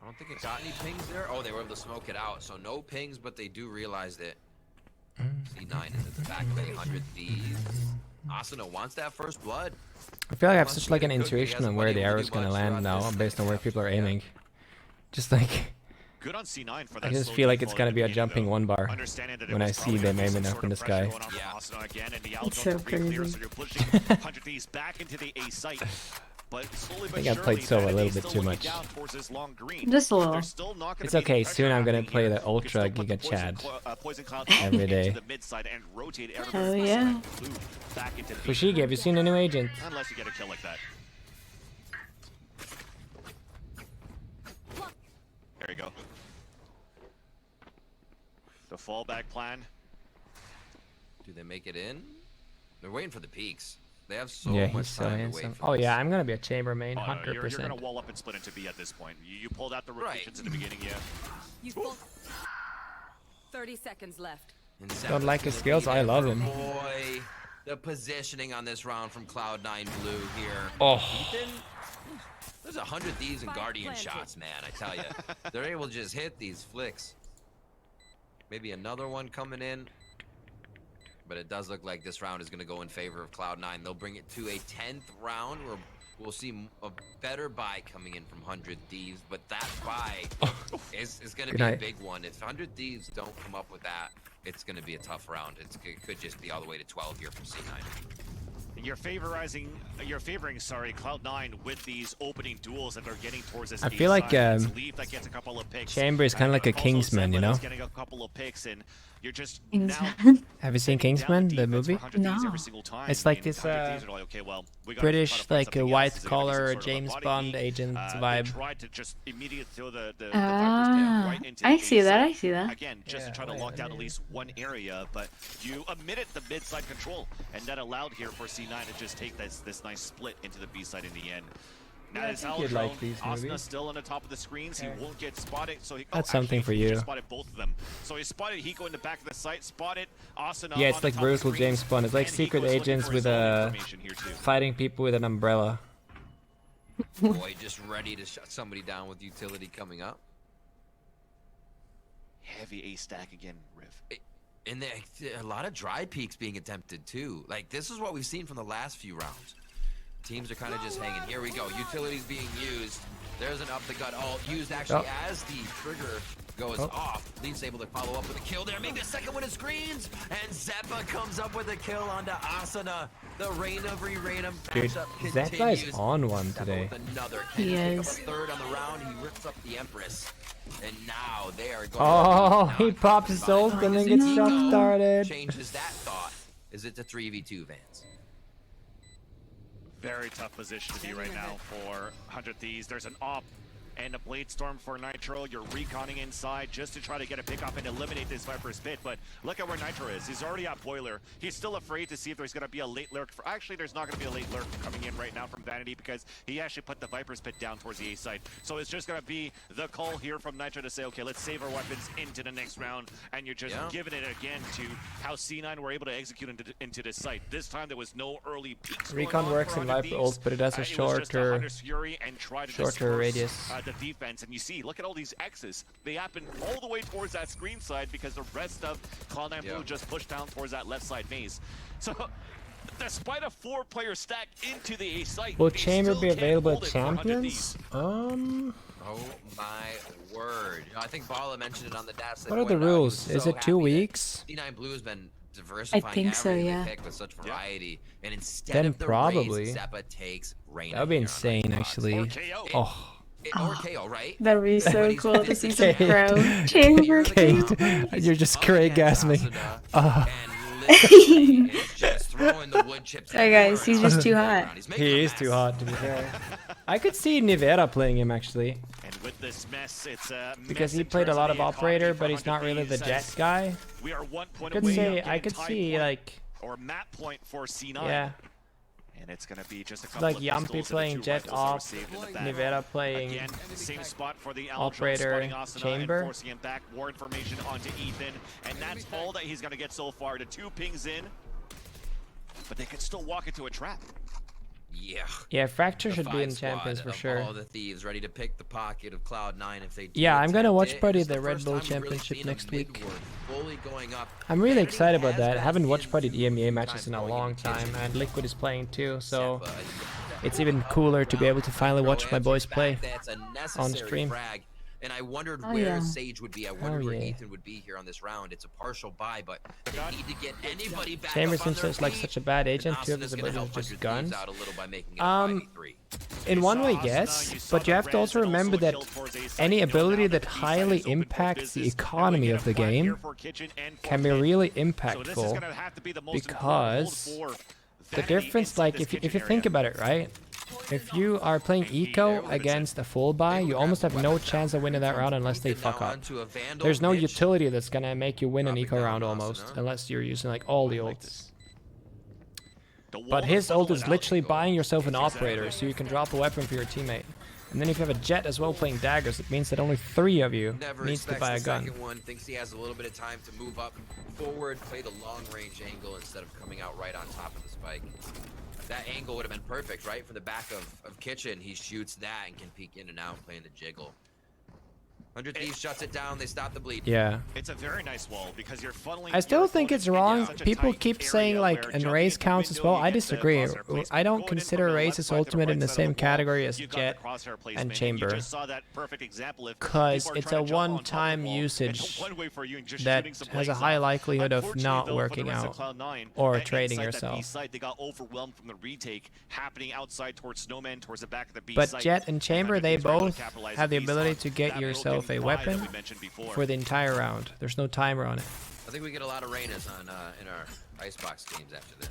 I don't think it got any pings there. Oh, they were able to smoke it out. So no pings, but they do realize that C9 is at the back of 100 Thieves. Asuna wants that first blood. I feel like I have Wants such to like get an it cooking. He intuition hasn't on been where the able to do arrow's gonna much land throughout now this based on where half, people are yeah. aiming. Just like Good on C9 for that I just slow feel like it's default gonna at be the a beginning, jumping though. one bar Understanding that it when I was see probably them gonna be aiming some up sort in of the pressure sky. going on from Yeah. Asuna again, and the It's Aljo so to re-clear, crazy. so you're pushing 100 Thieves back into the A site. But slowly but think I've played surely, Sova a Vanity little is bit still too looking much. down towards this long green. Just a little. There's still not gonna It's be okay, any soon pressure I'm gonna happening play here. the You can Ultra still put the Giga Chad Poison Cloud every day. into the mid side and rotate Hell everybody yeah. back into B. Fushigi, have you seen a new agent? Unless you get a kill like that. There you go. The fallback plan. Do they make it in? They're waiting for the peaks. They have so Yeah, he's much so time to handsome. wait for Oh this. yeah, I'm gonna be a chamber main, Oh, no, you're gonna 100%. wall up and split into B at this point. You pulled out the rotations in the beginning, yeah. You full. 30 seconds left. And Don't Zephyr's like his gonna skills, be I there love for him. Boy, the positioning on this round from Cloud9 Blue here. Oh. Ethan, there's 100 Thieves and Spike Guardian planted. shots, man. I tell you, they're able to just hit these flicks. Maybe another one coming in. But it does look like this round is going to go in favor of Cloud9. They'll bring it to a 10th round where we'll see a better buy coming in from 100 Thieves. But that buy is going to Good be a night. big one. If 100 Thieves don't come up with that, it's going to be a tough round. It could just be all the way to 12 here from C9. You're favoring Cloud9 with these opening duels that they're getting towards this. I feel like, It's Leaf that gets a couple of picks. Chamber is kinda like a Also Kingsman, you Zenless know? Getting a couple of picks, and you're just Kingsman. Have you seen sending down Kingsman, the defense for movie? 100 Thieves No. every single time. It's like And this, 100 Thieves are like, okay, well, we gotta try British, to find like a something else. white Is it gonna be some collar sort of a James body Bond beat? agent They vibe. tried to just immediately throw the Viper's Pit Ah, right into I the see A that. site. I see that. Again, just Yeah, to try to wait, lock down I at mean- least one area, but you omitted the mid-side control, and that allowed here for C9 to just take this nice split into the B side in the end. Now Yeah, I it's think you'd like Aljo, these Asuna movies. still on the top of the screens. He Okay. won't get spotted, so he, That's something for he you. just spotted both of them. So he spotted Hiko in the back of the site, spotted Asuna. Yeah, on it's the like top of the Bruce with screens, James Bond. It's like and secret Hiko's looking agents for with his own a information here too. fighting people with an umbrella. Boy, just ready to shut somebody down with utility coming up. Heavy A stack again, Riv. And a lot of dry peaks being attempted too. Like this is what we've seen from the last few rounds. Teams are kind of just hanging. Here we go. Utilities being used. There's an up the gut ult used actually as the trigger goes off. Leaf's able to follow up with a kill there. Maybe a second one of screens. And Zeppa comes up with a kill onto Asuna. The reign of re-rainum Dude, matchup that guy's continues. on one Zeppa today. with another. He Can pick up is. a third on the round. He rips up the Empress. And now they are going Oh, to he pops his ult and then gets shot started. changes that thought. Is it the 3v2, Vance? Very tough position to be right now for 100 Thieves. There's an op And a Blade Storm for Nitro. You're reconning inside just to try to get a pickup and eliminate this Viper's Pit. But look at where Nitro is. He's already at Boiler. He's still afraid to see if there's going to be a late lurk. Actually, there's not going to be a late lurk coming in right now from Vanity because he actually put the Viper's Pit down towards the A side. So it's just going to be the call here from Nitro to say, okay, let's save our weapons into the next round. And you're just giving it again to how C9 were able to execute into this site. This time there was no early peaks. Recon works in Viper ult, but it has a shorter radius. The defense, and you see, look at all these X's. They happen all the way towards that screen side because the rest of Cloud9 Blue just pushed down towards that left side maze. So, despite a 4-player stack into the A site, will Chamber be available at Champions? Oh my word! I think Bala mentioned it on the dash. What are the rules? Is it 2 weeks? C9 Blue has been diversifying. I think so, yeah. Pick with such variety, and instead Then of the probably. Raids, Zeppa takes Reyna. That would be here on insane, Xbox. actually. Or KO. Oh. Or KO, right? That would be so Everybody's cool to see some Kate. pro chamber. Kate, you're just orgasming. And literally is just throwing the wood chips. Hey guys, he's just too hot. He is too hot, to be fair. I could see Nivera playing him, actually. And with this mess, it's Because he played a lot of Operator, but he's not really the Jet guy. We are 1 point Could away say, of I getting could tie see, point like, or map point for C9. yeah. And it's going to be just a couple Like of Yampi pistols playing and the 2 Jet rifles that were off, saved in the back. Nivera playing Again, same spot for the Operator, spotting Asuna Chamber. and forcing him back. More information onto Ethan, and that's all that he's going to get so far. The 2 pings in, but they could still walk into a trap. Yeah. Yeah, Fracture The should be in 5 Champions squad for of sure. All the Thieves ready to pick the pocket of Cloud9 if they do Yeah, I'm gonna attempt watch it. party It's the Red first Bull time we've really Championship seen a next week. mid-ward fully going up. I'm really Vanity excited about has that. I been haven't watched in party some EMEA time matches in a going long into time, kitchen. and Liquid is playing too, so Zeppa, it's even cooler to be able to finally watch my boys play That's a on necessary stream. frag. And I wondered Oh, where yeah. Sage would be. I wondered Oh, where yeah. Ethan would be here on this round. It's a partial buy, but they need to get anybody back Chamber up on seems their just like feet. such a bad agent. And 2 of his Asuna's gonna abilities are help just 100 Thieves guns. out a little by making it a 5v3. In one way, You saw yes, Asuna, but you the have to res, also and remember a that kill towards A side. any Now ability the that B side highly is open for impacts the business, economy and we get of a the flag here game for Kitchen and for can be Kate. really So this is impactful, gonna have to be the most because important hold for the Vanity difference, inside like this if you kitchen think area. about it, right? If you are playing eco against a full buy, you almost have no chance of winning that round unless they fuck up. There's no utility that's gonna make you win an eco round almost, unless you're using like all the ults. The wall But is his ult falling is out. literally buying yourself an operator, so you can drop a weapon for your teammate. And then if you have a Jet as well playing daggers, it means that only 3 of you Never needs to expects buy a the gun. second one. Thinks he has a little bit of time to move up forward, play the long range angle instead of coming out right on top of the spike. That angle would have been perfect, right? For the back of Kitchen, he shoots that and can peek in and out playing the jiggle. 100 Thieves shuts it down. They stop the bleed. Yeah. It's a very nice wall because you're funneling. I still your think it's opponent wrong. into such a People tight keep saying area like where an jumping raise into counts as window, well. you I get the disagree. crosshair placement. I don't Going in consider from the raise left as side to the ultimate right in the side of same the wall, category as you've got Jet the crosshair placement, and you Chamber, just saw that perfect example if because people are it's trying a to jump on top of the one-time wall, usage and one way for you and just that shooting some has a legs high off. likelihood of Unfortunately, not though, for the working rest out of Cloud9, or that trading inside that B yourself. side, they got overwhelmed from the retake happening outside towards Snowman towards the back of the B But site. Jet and Chamber, they Thieves were able to both capitalize have the on B ability side. to get That yourself broken a buy that weapon we mentioned before. for the entire round. There's no timer on it. I think we get a lot of Reynas on in our ICEBOX games after this.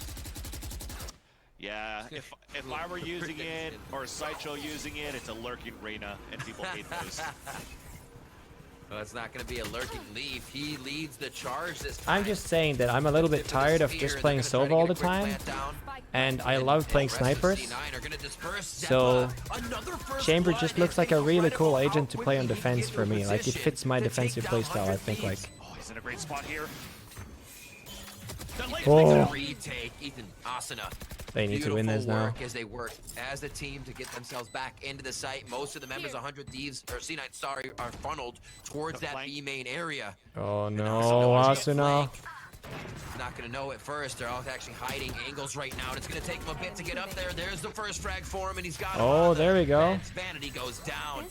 Yeah, if I were using it or Sideshow using it, it's a lurking Reyna, and people hate those. Well, it's not going to be a lurking leaf. He leads the charge this time. I'm just saying that I'm a little bit tired of just playing Sova all the time, and I love playing snipers. So Chamber just looks like a really cool agent to play on defense for me. Like it fits my defensive playstyle, I think. Like, Oh, he's in a great spot here. oh, Retake Ethan Asuna. they need to win this now. Work as they work as a team to get themselves back into the site. Most of the members, 100 Thieves or C9, sorry, are funneled towards that B main area. Oh And no, Asuna. Asuna. Not gonna know at first. They're all actually hiding angles right now, and it's gonna take him a bit to get up there. There's the first frag for him, and he's got. Oh, there we go. Vanity goes down,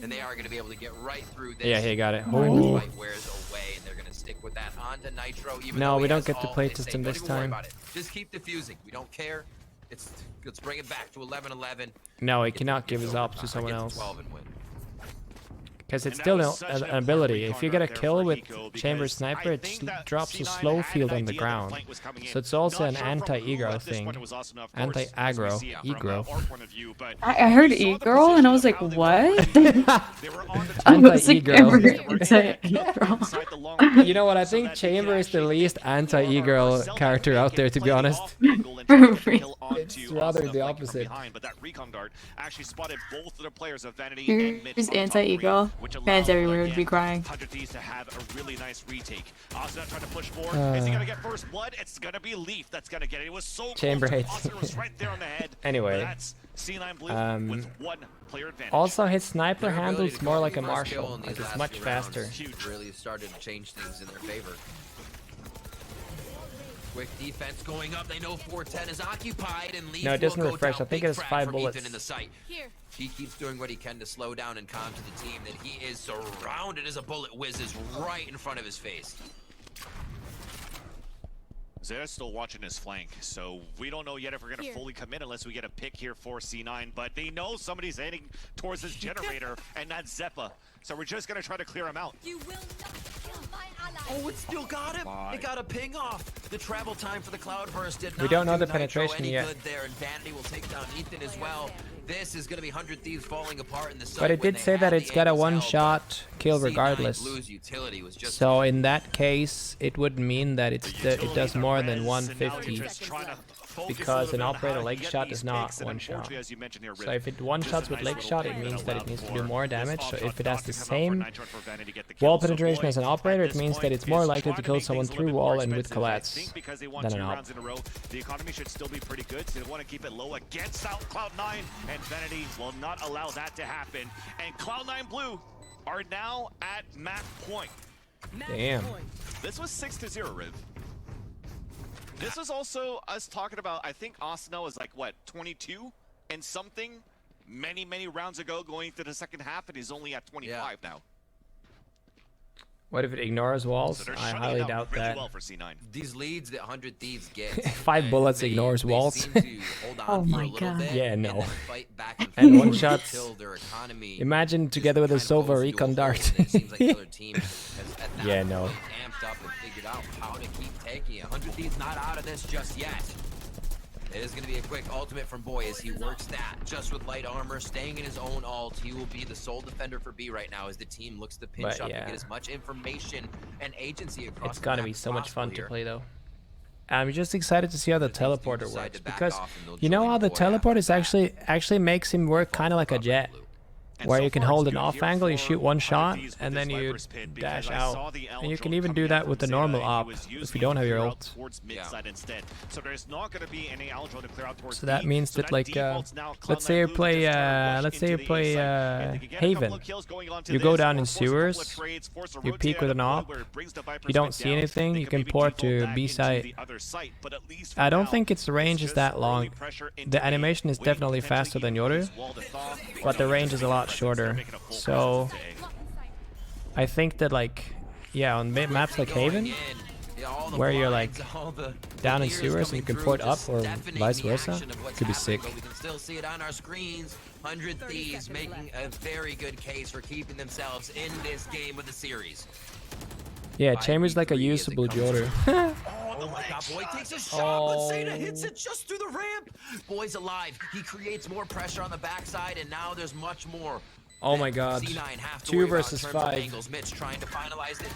and they are gonna be able to get right through this. Yeah, he got it. Before Ooh. the fight wears away, and they're gonna stick with that onto Nitro. Even No, though we he don't has get the all, play they say, system "Don't this even worry time." about it. Just keep defusing. We don't care. Let's bring it back to 11-11. No, he cannot give his Get ops to someone get else. 12 and win. Because it's still an ability. If you get a kill with Chamber Sniper, it drops a slow field on the ground. So it's also an anti-aggro thing. Anti-aggro. Aggro. I heard e-girl and I was like, what? Anti-e-girl. You know what? I think Chamber is the least anti-e-girl character out there, to be honest. It's rather the opposite. Here's anti-e-girl. Fans everywhere would be crying. To have a really nice retake. Also trying to push forward. Is he gonna get first blood? It's gonna be Leaf that's gonna get it. It was so Chamber close. hates. Was right there on the head. Anyway. That's C9 Blue with 1 player advantage. Also, his sniper Their ability handles to more come like a from first kill marshal. in Like these it's last much few rounds faster. Really started to change things in their favor. Quick defense going up. They know 410 is occupied, and Leaf No, it doesn't will go refresh. down. I think Big it has frag 5 from bullets. Ethan in the sight. He keeps doing what he can to slow down and calm to the team. That he is surrounded as a bullet whizzes right in front of his face. Zera's still watching his flank, so we don't know yet if we're going to fully commit unless we get a pick here for C9, but they know somebody's heading towards this generator, and that's Zeppa. So we're just going to try to clear him out. You will not kill my ally. Oh, it still got him. It got a ping off. The travel time for the Cloudburst did not We don't know do the Nitro penetration any yet. good there, and Vanity will take down Ethan as well. This is going to be 100 Thieves falling apart in the site. But it did say that it's got a one-shot kill regardless. So in that case, it would mean that it does more than 150. Because an operator leg shot is not one shot. So if it one shots with leg shot, it means that it needs to do more damage. So if it has the same wall penetration as an operator, it means that it's more likely to kill someone through wall and with collapse than an op. The economy should still be pretty good, so they want to keep it low against Cloud9, and Vanity will not allow that to happen. And Cloud9 Blue are now at map point. Damn. This was 6-0, Riv. This was also us talking about, I think Arsenal was like, what, 22 and something many, many rounds ago going through the second half, and he's only at 25 now. What if it ignores walls? So I highly doubt really that. well for C9. These leads that 100 Thieves get. 5 bullets ignores walls. Seem to hold on Oh for my a little God. bit Yeah, and no. then fight back And forth one shots. until their economy Imagine together with a kind of silver goes to a recon hole, dart. and it seems like the other team has at that Yeah, no. point amped up and figured out how to keep taking it. 100 Thieves not out of this just yet. It is going to be a quick ultimate from Boy as he works that just with light armor, staying in his own ult. He will be the sole defender for B right now as the team looks to pinch But up yeah. and get as much information and agency across. It's the gotta map be as so much possible fun to here. play though. I'm just excited to see how the teleporter decide works to back because off and they'll you know join how the Boy teleport after is that. actually makes him work kind of like a jet. And Where so you can far, hold it's an good off here angle, you for shoot one 100 shot, Thieves with and this then you Viper's pin, dash because I saw out. the And you Eldrone can even coming do out that from with the Zeta, normal and he op was if using you don't it have to your clear ult. out towards mid side instead. So there's not going to be any Eldrone to clear out towards So that B, means so that like defaults now let's Cloud9 say you Blue to play just try to rush let's say you into the A play site. If they can get a couple Haven. of kills going onto You go this, down or in force a couple of sewers, trades, force a you rotate peek out with of an the op, wood where it brings the Viper's you don't pin see down, anything, they you can can maybe port default to back B into site. the other site, but at least for I don't now, think its range it's is that just long. early pressure into The A, animation is waiting definitely potentially faster than even for Yoru, this wall to thaw. but the range is a lot shorter. So I think that like yeah, on maps like Haven, where you're like down in sewers and you can port up or vice versa, could be sick. We can still see it on our screens. 100 Thieves making a very good case for keeping themselves in this game of the series. Yeah, Chamber's like a usable Joder. Oh my God, Boy takes a shot, but Zeta hits it just through the ramp. Boy's alive. He creates more pressure on the backside, and now there's much more. Oh my God. C9 have to 2 worry about versus in terms of 5. angles. Mitch trying to finalize it.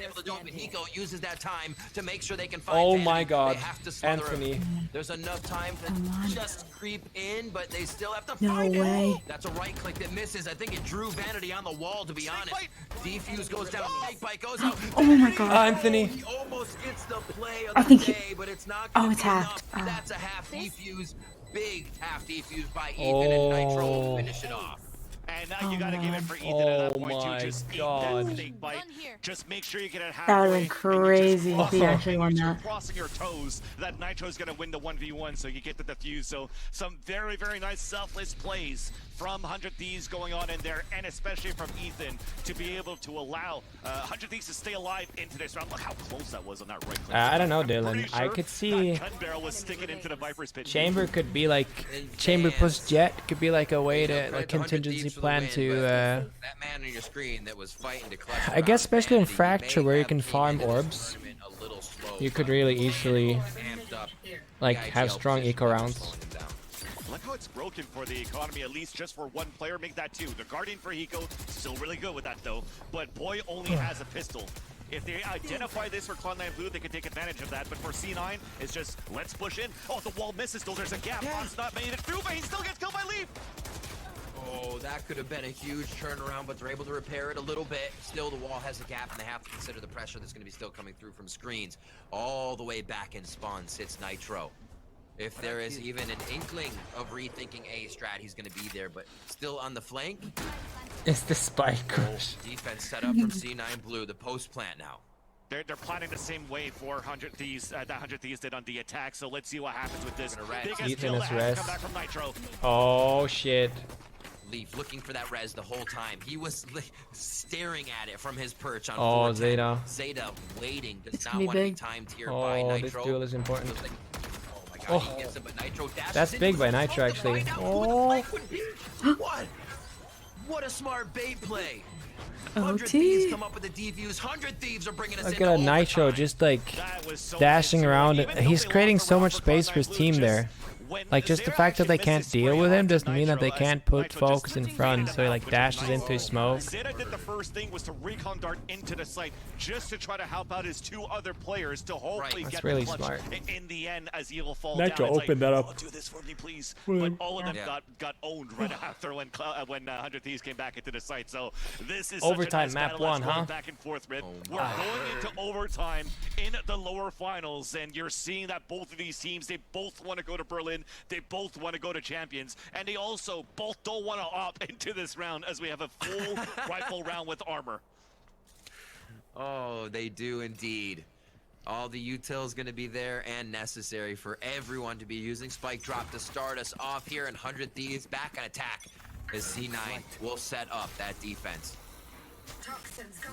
Able to do it, but Hiko uses that time to make sure they can find Oh Vanity. my God. They have to smother Anthony. him. There's enough time to just creep in, but they still have to No find way. it. That's a right click that misses. I think it drew Vanity on the wall, to be honest. Defuse goes down. Snake bite goes out. Oh my God. Anthony. He almost gets the play of I the think he- day, but it's not Oh, gonna it's be halved. enough. That's a half defuse. Big half defuse by Ethan, and Nitro will finish it off. And now you gotta give it for Ethan Oh at that point my too. Just God. eat that snake bite. Just make sure you get it halfway. That would've been crazy if he actually won You're that. crossing your toes that Nitro's gonna win the 1v1, so you get the defuse. So some very, very nice selfless plays from 100 Thieves going on in there, and especially from Ethan to be able to allow 100 Thieves to stay alive into this round. Look how close that was on that right click. I don't know, I'm Dylan. pretty I sure could see that gun barrel was sticking into the Viper's pit. Chamber could be like Chamber plus Jet could be like a way to like contingency for the plan win, to. but that man on your screen that was fighting to clutch the I guess round, especially in Vanity, Fracture may where you have can came farm into this orbs, tournament a little slow, you could but really easily amped up like the have IGL strong position eco that was rounds. slowing him down. Look how it's broken for the economy, at least just for one player. Make that two. The Guardian for Hiko, still really good with that though. But Boy only has a pistol. If they identify this for Cloud9 Blue, they can take advantage of that. But for C9, it's just, let's push in. Oh, the wall misses still. There's a gap. Bot's not made it through, but he still gets killed by Leaf. Oh, that could have been a huge turnaround, but they're able to repair it a little bit. Still, the wall has a gap, and they have to consider the pressure that's going to be still coming through from screens. All the way back in spawn sits Nitro. If there is even an inkling of rethinking A strat, he's going to be there, but still on the flank. It's the spike. Defense set up from C9 Blue, the post plant now. They're planning the same way for 100 Thieves, that 100 Thieves did on the attack, so let's see what happens with this. Biggest Ethan kill is that has res. come back from Nitro. Oh shit. Leaf looking for that res the whole time. He was staring at it from his perch on Oh, 410. Zeta. Zeta waiting, does It's not gonna be want to be big. timed here by Oh, this Nitro. duel is important. Feels like- oh my god, Oh. he gets it, but Nitro dashes That's in big with by the Nitro, smoke to actually. find out who the Oh. flank would be. What? What a smart bait play. 100 OT. Thieves come up with the defuse. 100 Thieves are bringing us Look into at Nitro overtime. just like That was so dashing nice. around. Even though He's they creating lost so the much round space Cloud9 for his Blue, team just there. when Like just the Zeta fact that they actually can't misses deal spray with him onto doesn't mean that they Nitro, can't as put Nitro folks just in waited front, them so he out, like which is dashes nice. into his smoke. Zeta did the first thing was to recon dart into the site just to try to help out his two other players to hopefully That's get really the clutch smart. in the end as Evil falls Nitro down. It's opened like, that up. "Oh, do this for me, please." Well, But all of them yeah. got owned right after when 100 Thieves came back into the site. So this is Overtime, such a nice map battle that's one, going huh? back and forth, Rip. Oh We're going into overtime in the lower finals, and you're seeing that both of these teams, they both want to go to Berlin, they both want to go to champions, and they also both don't want to opt into this round as we have a full rifle round with armor. Oh, they do indeed. All the util is going to be there and necessary for everyone to be using Spike Drop to start us off here, and 100 Thieves back on attack as C9 will set up that defense.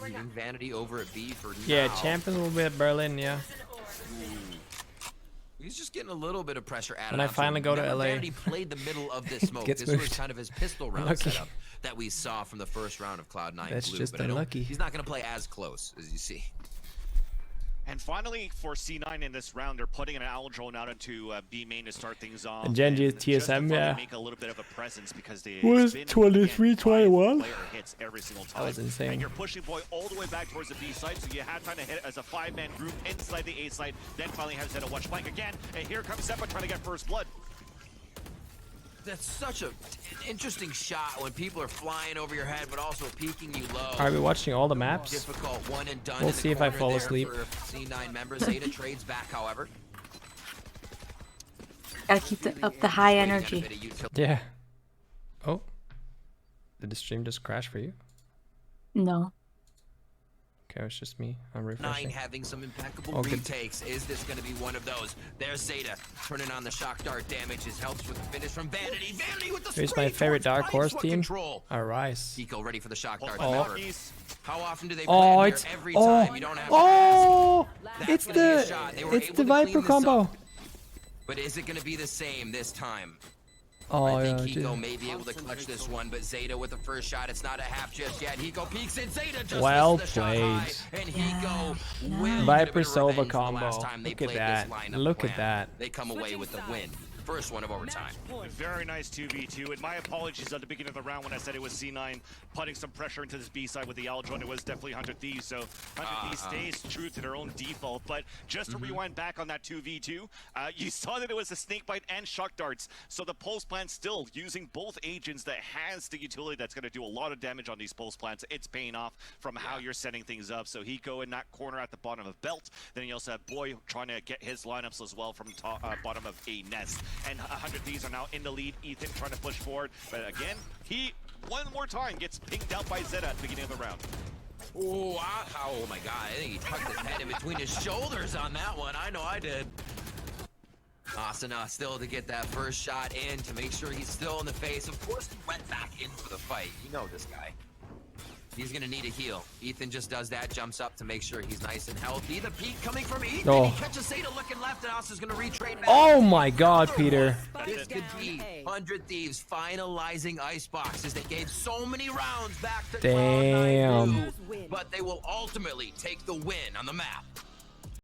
Leaving Vanity over at B for Yeah, now. champions will be at Berlin, yeah. He's just getting a little bit of pressure added When I onto finally him. go to Remember, LA. Vanity played the middle of this smoke. Gets This was moved. kind of his pistol round Lucky. setup that we saw from the first round of Cloud9 That's Blue. just But I don't- unlucky. he's not going to play as close as you see. And finally, for C9 in this round, they're putting an owl drone out into B main to start things off. And Genji is just to TSM, finally yeah. make a little bit of a presence because they Was 23, 21? player hits every single time. That was insane. And you're pushing Boy all the way back towards the B side, so you have time to hit it as a 5-man group inside the A side. Then finally has to watch flank again. And here comes Seppa trying to get first blood. That's such an interesting shot when people are flying over your head, but also peeking you low. Are we watching all the maps? Difficult one and done. We'll in the see if I corner fall there asleep. for C9 members. Zeta trades back, however. Gotta keep up the high Waiting on a energy. bit of util- Yeah. Oh. Did the stream just crash for you? No. Okay, it's just me. I'm 9 refreshing. having some impeccable Oh, good. retakes. Is this going to be one of those? There's Zeta turning on the shock dart damages. Helps with the finish from Vanity. Vanity with the Here's my screen favorite towards Dark Horse Icefoot team. Control. Arise. Pico ready for the shock dart. Oh. Remember, how often do they Oh, plan it's here? Every oh, time. You don't have to ask. oh, That's it's gonna be a the shot. They were it's able the to clean Viper this combo. up. But is it going to be the same this time? Oh I yeah, think Hiko dude. may be able to clutch this one, but Zeta with the first shot. It's not a half just yet. Hiko peeks in. Zeta just Well misses the shot high, played. and Hiko will get a Viper bit of Sova revenge the combo. last time they Look at played that. this lineup Look at plan. that. They come away with the win. First one of overtime. Very nice 2v2, and my apologies at the beginning of the round when I said it was C9 putting some pressure into this B side with the owl drone. It was definitely 100 Thieves, so 100 Thieves stays true to their own default. But just to rewind back on that 2v2, you saw that it was a snake bite and shock darts. So the pulse plant still using both agents that has the utility that's going to do a lot of damage on these pulse plants. It's paying off from how you're setting things up. So Hiko in that corner at the bottom of belt. Then you also have Boy trying to get his lineups as well from top, bottom of a nest. And 100 Thieves are now in the lead. Ethan trying to push forward. But again, he one more time gets pinged out by Zeta at the beginning of the round. Oh, oh my god. I think he tucked his head in between his shoulders on that one. I know I did. Asuna still to get that first shot in to make sure he's still in the face. Of course, he went back in for the fight. You know this guy. He's gonna need a heal. Ethan just does that, jumps up to make sure he's nice and healthy. The peek coming from Ethan. Oh. He catches Zeta looking left. Afterhouse is gonna retrade. Oh my God, Peter. This could be 100 Thieves finalizing Icebox as they gave so many rounds back to Damn. Cloud9 Blue, but they will ultimately take the win on the map.